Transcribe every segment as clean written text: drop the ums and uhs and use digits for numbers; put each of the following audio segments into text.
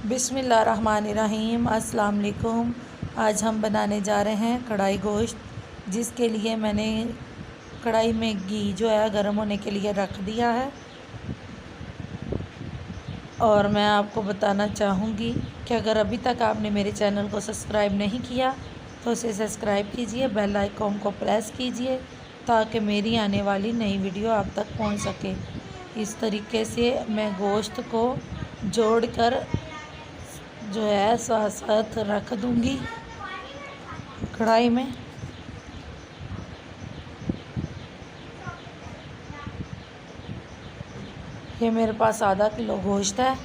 बिस्मिल्लाहिर्रहमानिर्रहीम। अस्सलाम वालेकुम। आज हम बनाने जा रहे हैं कढ़ाई गोश्त, जिसके लिए मैंने कढ़ाई में घी जो है गर्म होने के लिए रख दिया है। और मैं आपको बताना चाहूँगी कि अगर अभी तक आपने मेरे चैनल को सब्सक्राइब नहीं किया तो उसे सब्सक्राइब कीजिए, बेल आइकॉन को प्रेस कीजिए ताकि मेरी आने वाली नई वीडियो आप तक पहुंच सके। इस तरीके से मैं गोश्त को जोड़कर जो है साथ साथ रख दूंगी कढ़ाई में। ये मेरे पास आधा किलो गोश्त है।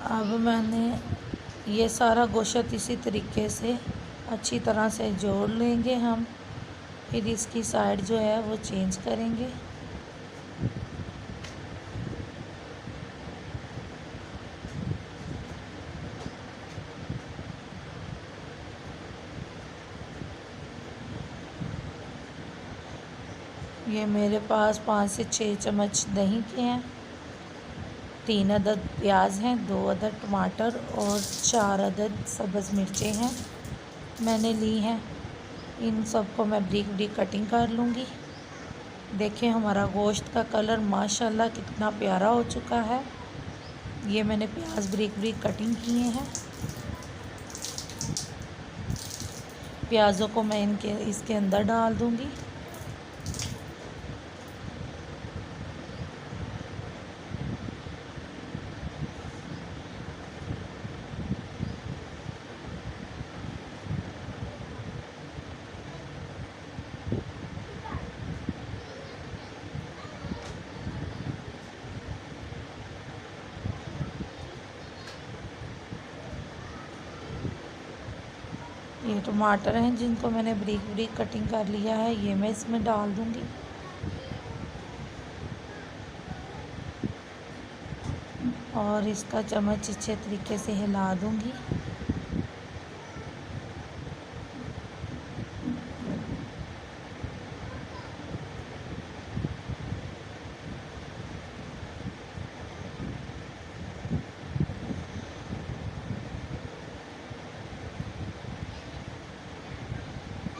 अब मैंने ये सारा गोश्त इसी तरीके से अच्छी तरह से जोड़ लेंगे हम। फिर इसकी साइड जो है वो चेंज करेंगे। ये मेरे पास 5 से 6 चम्मच दही के हैं, 3 अदद प्याज हैं, 2 अदद टमाटर और 4 अदद सब्ज़ मिर्चें हैं मैंने ली हैं। इन सब को मैं ब्रीक ब्रीक कटिंग कर लूँगी। देखें हमारा गोश्त का कलर माशाल्लाह कितना प्यारा हो चुका है। ये मैंने प्याज ब्रीक ब्रीक कटिंग किए हैं। प्याज़ों को मैं इसके अंदर डाल दूँगी। ये टमाटर हैं जिनको मैंने ब्रीक ब्रीक कटिंग कर लिया है, ये मैं इसमें डाल दूँगी। और इसका चम्मच अच्छे तरीके से हिला दूँगी।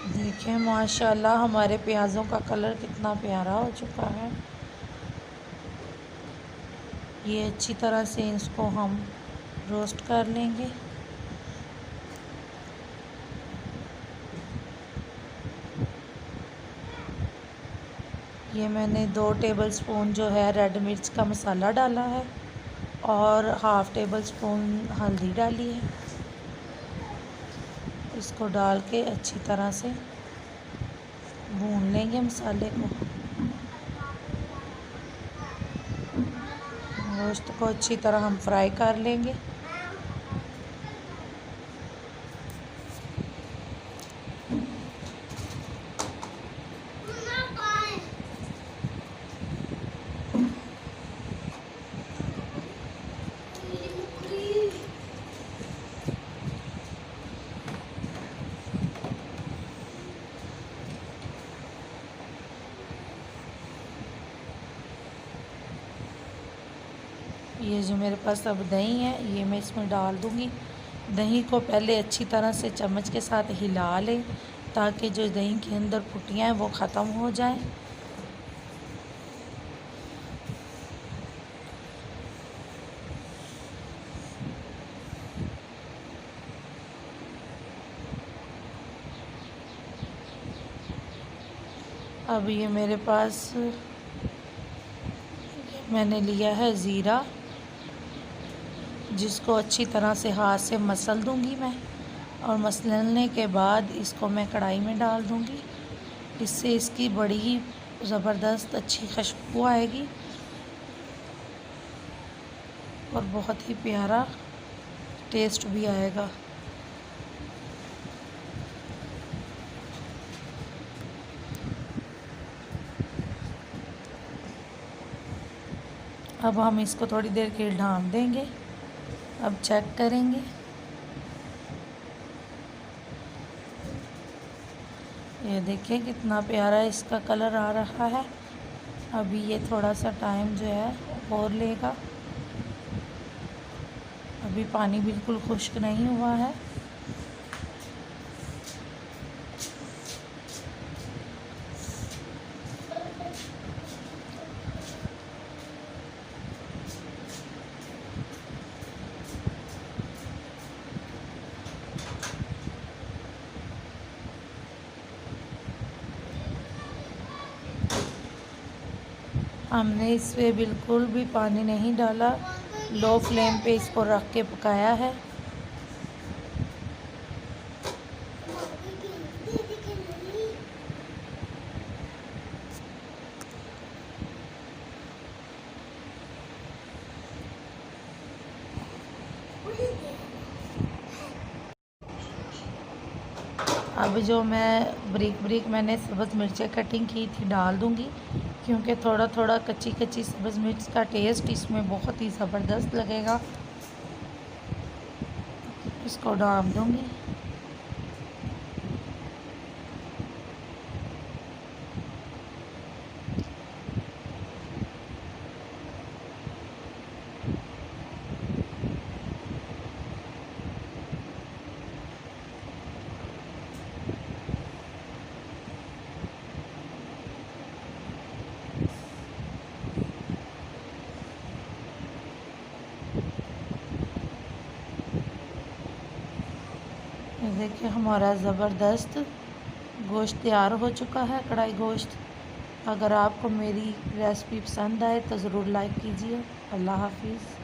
देखिए माशाल्लाह हमारे प्याज़ों का कलर कितना प्यारा हो चुका है। ये अच्छी तरह से इसको हम रोस्ट कर लेंगे। ये मैंने 2 टेबलस्पून जो है रेड मिर्च का मसाला डाला है और हाफ़ टेबल स्पून हल्दी डाली है। इसको डाल के अच्छी तरह से भून लेंगे मसाले को। गोश्त को अच्छी तरह हम फ्राई कर लेंगे। ये जो मेरे पास अब दही है ये मैं इसमें डाल दूँगी। दही को पहले अच्छी तरह से चम्मच के साथ हिला लें ताकि जो दही के अंदर फुटियाँ हैं वो ख़त्म हो जाएं। अब ये मेरे पास मैंने लिया है ज़ीरा, जिसको अच्छी तरह से हाथ से मसल दूंगी मैं। और मसलने के बाद इसको मैं कढ़ाई में डाल दूंगी। इससे इसकी बड़ी ही ज़बरदस्त अच्छी खुशबू आएगी और बहुत ही प्यारा टेस्ट भी आएगा। अब हम इसको थोड़ी देर के लिए ढाँप देंगे अब चेक करेंगे। ये देखिए कितना प्यारा इसका कलर आ रहा है। अभी ये थोड़ा सा टाइम जो है और लेगा। अभी पानी बिल्कुल खुश्क नहीं हुआ है। हमने इसमें बिल्कुल भी पानी नहीं डाला, लो फ्लेम पे इसको रख के पकाया है। अब जो मैं बारीक मैंने सब्ज़ मिर्चें कटिंग की थी डाल दूँगी, क्योंकि थोड़ा थोड़ा कच्ची कच्ची सब्ज़ मिर्च का टेस्ट इसमें बहुत ही ज़बरदस्त लगेगा। इसको डाल दूँगी। देखिए हमारा ज़बरदस्त गोश्त तैयार हो चुका है, कढ़ाई गोश्त। अगर आपको मेरी रेसिपी पसंद आए तो ज़रूर लाइक कीजिए। अल्लाह हाफिज़।